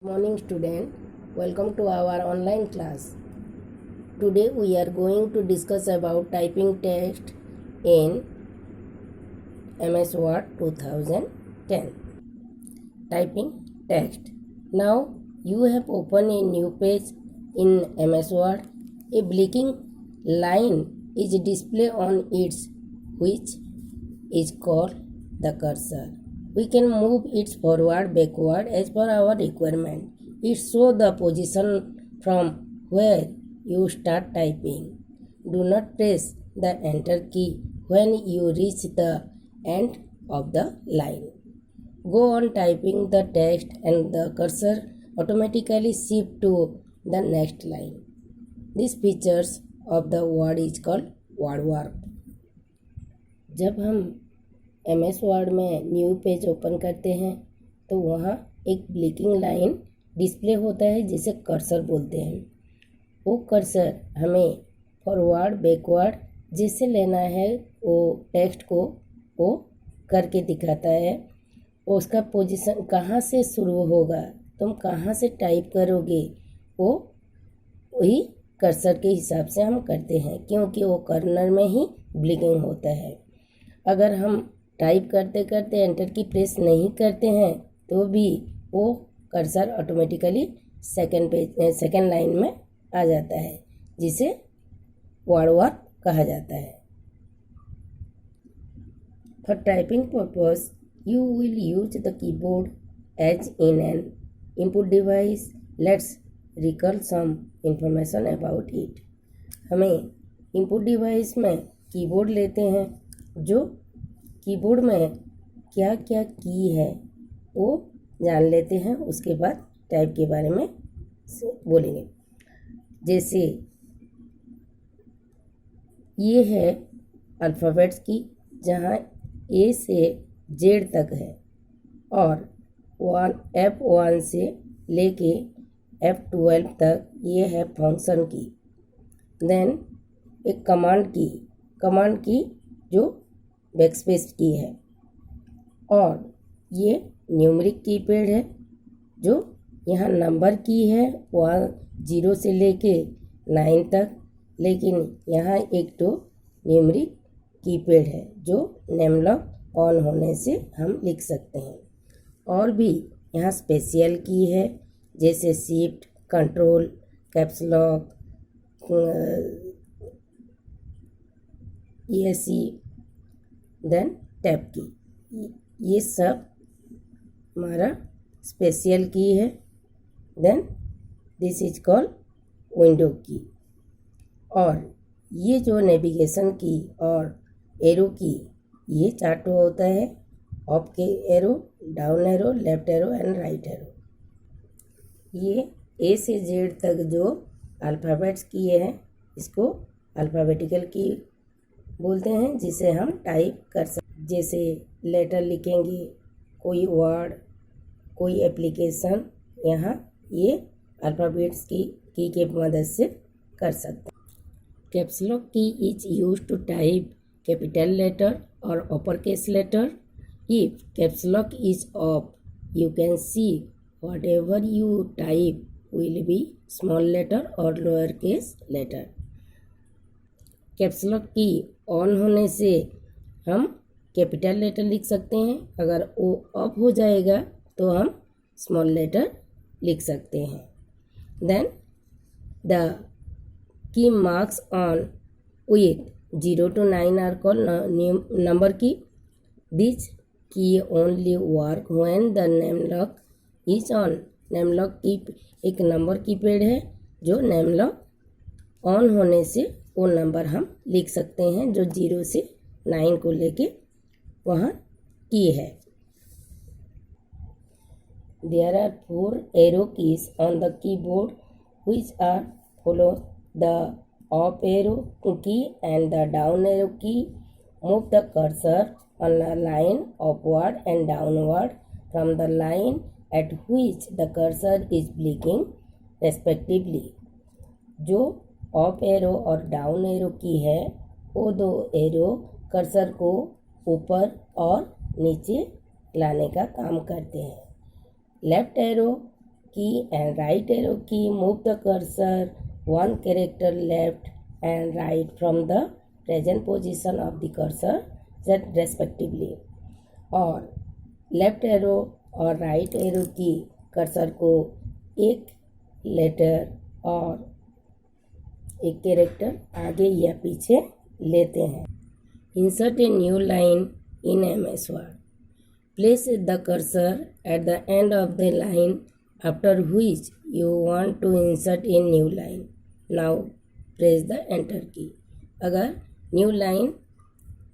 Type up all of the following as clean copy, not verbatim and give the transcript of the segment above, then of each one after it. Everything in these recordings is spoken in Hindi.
Morning student, welcome to our online class. Today we are going to discuss about typing test in MS Word 2010. Typing text. Now you have opened a new page in MS Word. A blinking line is displayed on its which is called the cursor. We can move it forward, backward as per our requirement. It shows the position from where you start typing. Do not press the enter key when you reach the end of the line. Go on typing the text and the cursor automatically shift to the next line. These features of the word is called word warp. जब हम MS वर्ड में न्यू पेज ओपन करते हैं तो वहाँ एक ब्लिंकिंग लाइन डिस्प्ले होता है जिसे कर्सर बोलते हैं। वो कर्सर हमें फॉरवर्ड बैकवर्ड जैसे लेना है वो टेक्स्ट को वो करके दिखाता है। उसका पोजीशन कहाँ से शुरू होगा, तुम कहाँ से टाइप करोगे, वो वही कर्सर के हिसाब से हम करते हैं क्योंकि वो कॉर्नर में ही ब्लिंकिंग होता है। अगर हम टाइप करते करते एंटर की प्रेस नहीं करते हैं तो भी वो कर्सर ऑटोमेटिकली सेकंड लाइन में आ जाता है जिसे वर्ड वार्प कहा जाता है। For typing purpose you will use the keyboard as in an input device. Let's recall some information about it. हमें इनपुट डिवाइस में कीबोर्ड लेते हैं, जो कीबोर्ड में क्या क्या की है वो जान लेते हैं, उसके बाद टाइप के बारे में बोलेंगे। जैसे ये है अल्फ़ाबेट्स की, जहाँ ए से जेड तक है, और F1 से लेके F12 तक ये है फंक्शन की। देन एक कमांड की जो बैकस्पेस की है, और ये न्यूमरिक कीपैड है जो यहाँ नंबर की है 0 से लेके 9 तक, लेकिन यहाँ एक तो न्यूमरिक कीपैड है जो नेम लॉक ऑन होने से हम लिख सकते हैं। और भी यहाँ स्पेशल की है जैसे shift, control, caps lock, ESC, then tab key, ये सब हमारा स्पेशल की है। Then this is called window key. और ये जो नेविगेशन की और एरो की, ये चार्टो होता है, अप के arrow, down arrow, left arrow and right arrow. ये ए से जेड तक जो अल्फ़ाबेट्स की है इसको अल्फ़ाबेटिकल की बोलते हैं, जिसे हम टाइप कर सकते। जैसे लेटर लिखेंगे, कोई वर्ड, कोई एप्लीकेशन, यहाँ ये अल्फ़ाबेट्स की के मदद से कर सकते हैं। Caps lock key is use to type capital letter और upper case letter. If caps lock is off you can see whatever you type will be small letter or lower case letter. Caps lock की ऑन होने से हम कैपिटल लेटर लिख सकते हैं, अगर वो ऑफ हो जाएगा तो हम स्मॉल लेटर लिख सकते हैं। Then the key marks on with 0 to 9 are called number key. This key only work when the num lock is on. Num lock key एक नंबर कीपैड है जो नेम लॉक ऑन होने से वो नंबर हम लिख सकते हैं जो 0 से 9 को लेके वहाँ की है। There are 4 arrow keys on the keyboard which are follow the up arrow key and the down arrow key. Move the cursor on a line upward and downward from the line at which the cursor is blinking respectively. जो अप एरो और डाउन एरो की है वो दो एरो कर्सर को ऊपर और नीचे लाने का काम करते हैं। Left arrow key and right arrow key move the cursor one character left and right from the present position of the cursor respectively. और लेफ्ट एरो और राइट एरो की कर्सर को एक लेटर और एक कैरेक्टर आगे या पीछे लेते हैं. Insert a new line in MS Word. Place the cursor at the end of the line after which you want to insert a new line. Now press the enter key. अगर न्यू लाइन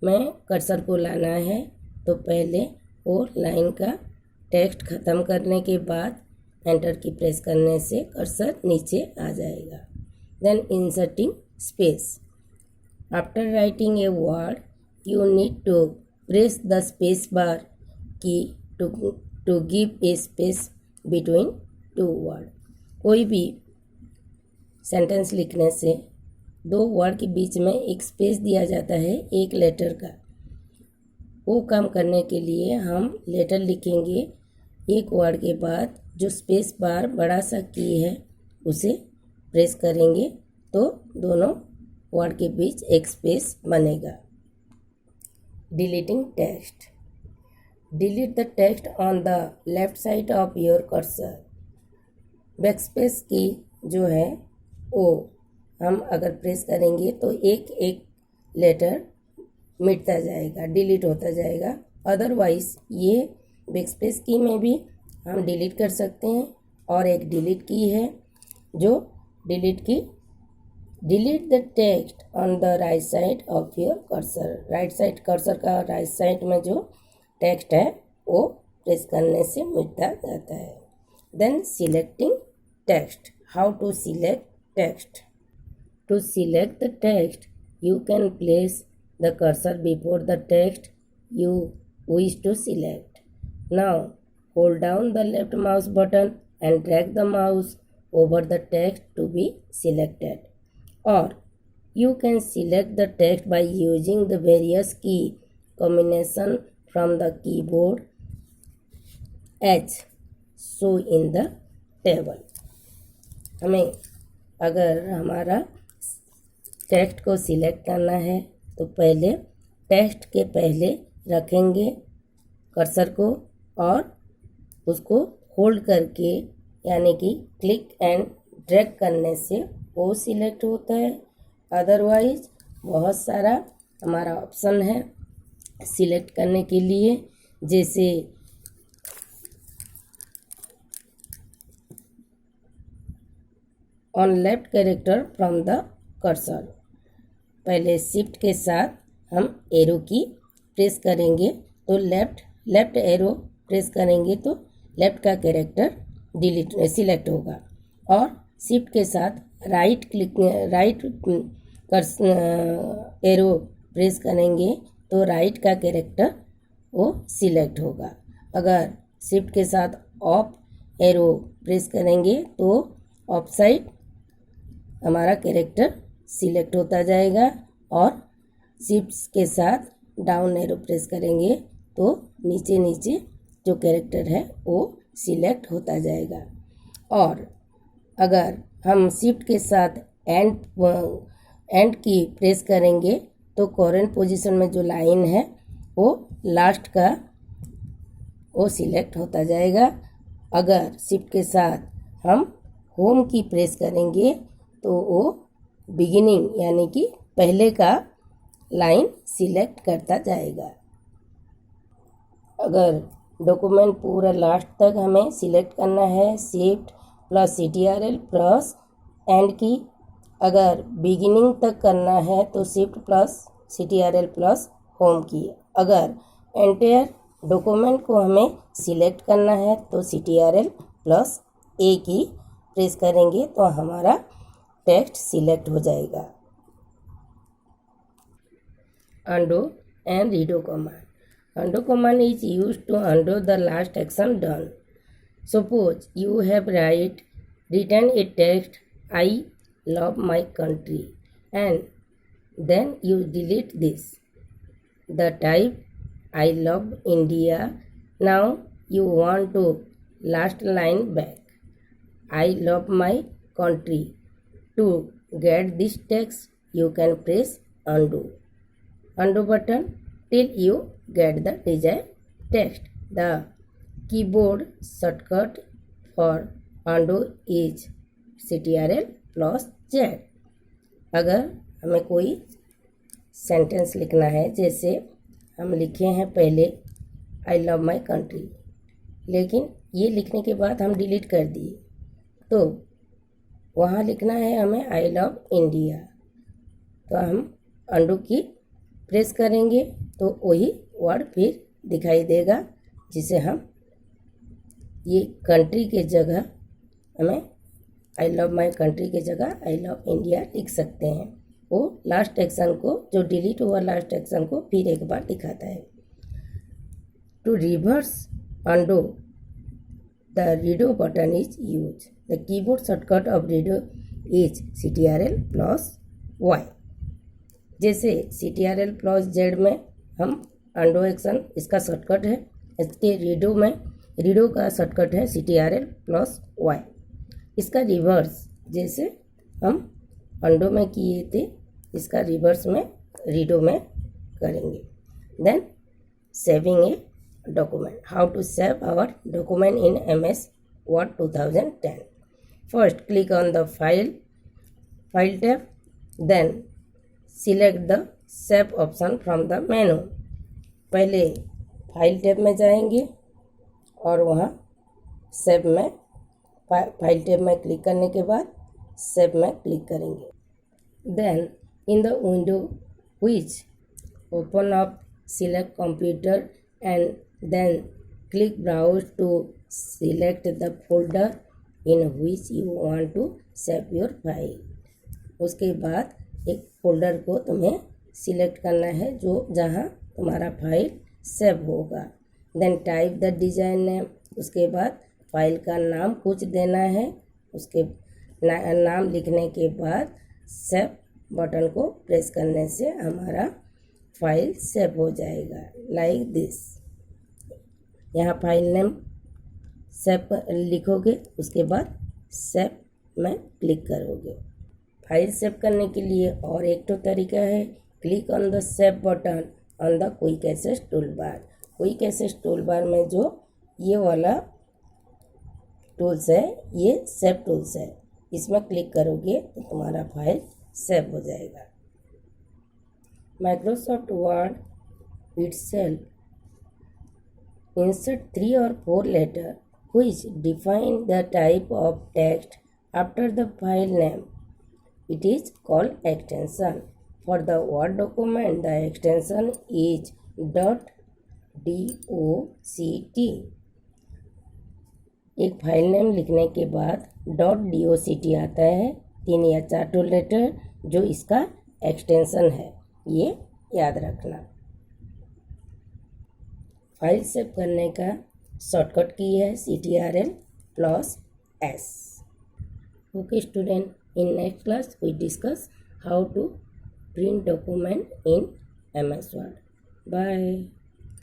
में कर्सर को लाना है तो पहले वो लाइन का टेक्स्ट ख़त्म करने के बाद एंटर की प्रेस करने से कर्सर नीचे आ जाएगा. Then inserting space. After writing a word you need to press the space bar key to give a space between two words. कोई भी सेंटेंस लिखने से दो वर्ड के बीच में एक स्पेस दिया जाता है एक लेटर का. वो काम करने के लिए हम लेटर लिखेंगे. एक वर्ड के बाद जो स्पेस बार बड़ा सा की है उसे प्रेस करेंगे तो दोनों वर्ड के बीच एक स्पेस बनेगा. Deleting text. Delete the text on the left side of your cursor. Backspace की जो है वो हम अगर प्रेस करेंगे तो एक एक लेटर मिटता जाएगा, डिलीट होता जाएगा. अदरवाइज ये बैकस्पेस की में भी हम डिलीट कर सकते हैं. और एक डिलीट की है जो delete the text on the right side of your cursor. Right side cursor का राइट साइड में जो टेक्स्ट है वो प्रेस करने से मिटता जाता है. Then selecting text. How to select text. To select the text you can place the cursor before the text you wish to select. Now hold down the left mouse button and drag the mouse over the text to be selected. Or you can select the text by using the various key combination from the keyboard as shown in the table. हमें अगर हमारा टेक्स्ट को सिलेक्ट करना है तो पहले टेक्स्ट के पहले रखेंगे कर्सर को और उसको होल्ड करके यानी कि क्लिक एंड ड्रैग करने से वो सिलेक्ट होता है. अदरवाइज बहुत सारा हमारा ऑप्शन है सिलेक्ट करने के लिए, जैसे on left character from the cursor. पहले शिफ्ट के साथ हम एरो की प्रेस करेंगे तो लेफ्ट एरो प्रेस करेंगे तो लेफ्ट का कैरेक्टर सिलेक्ट होगा. और शिफ्ट के साथ राइट एरो प्रेस करेंगे तो राइट का कैरेक्टर वो सिलेक्ट होगा. अगर शिफ्ट के साथ ऑफ एरो प्रेस करेंगे तो ऑफ साइड हमारा कैरेक्टर सिलेक्ट होता जाएगा. और शिफ्ट के साथ डाउन एरो प्रेस करेंगे तो नीचे जो कैरेक्टर है वो सिलेक्ट होता जाएगा. और अगर हम शिफ्ट के साथ एंड की प्रेस करेंगे तो करंट पोजीशन में जो लाइन है वो लास्ट का वो सिलेक्ट होता जाएगा. अगर शिफ्ट के साथ हम होम की प्रेस करेंगे तो वो बिगिनिंग यानी कि पहले का लाइन सिलेक्ट करता जाएगा. अगर डॉक्यूमेंट पूरा लास्ट तक हमें सिलेक्ट करना है shift plus CTRL plus and की. अगर बिगिनिंग तक करना है तो shift plus CTRL plus home की. अगर एंटायर डॉक्यूमेंट को हमें सिलेक्ट करना है तो CTRL प्लस A की प्रेस करेंगे तो हमारा टेक्स्ट सिलेक्ट हो जाएगा. Undo and redo command. Undo command is used to undo the last action done. Suppose you have written a text I love my country and then you delete this. The type I love India. Now you want to last line back. I love my country. To get this text, you can press undo button till you get the desired text. The keyboard shortcut for undo is Ctrl+Z. अगर हमें कोई सेंटेंस लिखना है, जैसे हम लिखे हैं पहले आई लव माई कंट्री, लेकिन ये लिखने के बाद हम डिलीट कर दिए, तो वहाँ लिखना है हमें आई लव इंडिया। तो हम अंडू की प्रेस करेंगे तो वही वर्ड फिर दिखाई देगा, जिसे हम ये कंट्री के जगह हमें आई लव माई कंट्री के जगह आई लव इंडिया लिख सकते हैं। वो लास्ट एक्शन को, जो डिलीट हुआ लास्ट एक्शन को फिर एक बार दिखाता है। To reverse undo the redo button is use. The keyboard shortcut of redo is Ctrl+Y। जैसे Ctrl+Z में हम अंडो एक्शन, इसका शॉर्टकट है, इसके रीडो का शॉर्टकट है Ctrl+Y। इसका रिवर्स जैसे हम अंडो में किए थे, इसका रिवर्स में रीडो में करेंगे। Then saving a document. How to save our document in MS Word 2010। First click on the file tab, then select the save option from the menu. पहले फाइल टैब में जाएंगे और वहाँ सेव में फाइल टैब में क्लिक करने के बाद सेव में क्लिक करेंगे। Then in the window which open up, select computer and then click browse to select the folder in which you want to save your file. उसके बाद एक फोल्डर को तुम्हें सिलेक्ट करना है जो जहाँ तुम्हारा फाइल सेव होगा। Then type the design name. उसके बाद फाइल का नाम कुछ देना है। उसके नाम लिखने के बाद सेव बटन को प्रेस करने से हमारा फाइल सेव हो जाएगा, लाइक दिस। यहाँ फाइल नेम सेव लिखोगे, उसके बाद सेव में क्लिक करोगे। फाइल सेव करने के लिए और एक तो तरीका है, click on the save button on the quick access tool bar. Quick access tool bar में जो ये वाला टूल्स है, ये सेव टूल्स है, इसमें क्लिक करोगे तो तुम्हारा फाइल सेव हो जाएगा। Microsoft word itself insert 3 or 4 letters which define the type of text after the file name. It is called extension. For the Word document, the extension is .doct। एक फाइल नेम लिखने के बाद .doct आता है, 3 या 4 लेटर, जो इसका एक्सटेंशन है, ये याद रखना। फाइल सेव करने का शॉर्टकट की है Ctrl+S। Okay student, in next class we discuss how to print document in MS Word। Bye.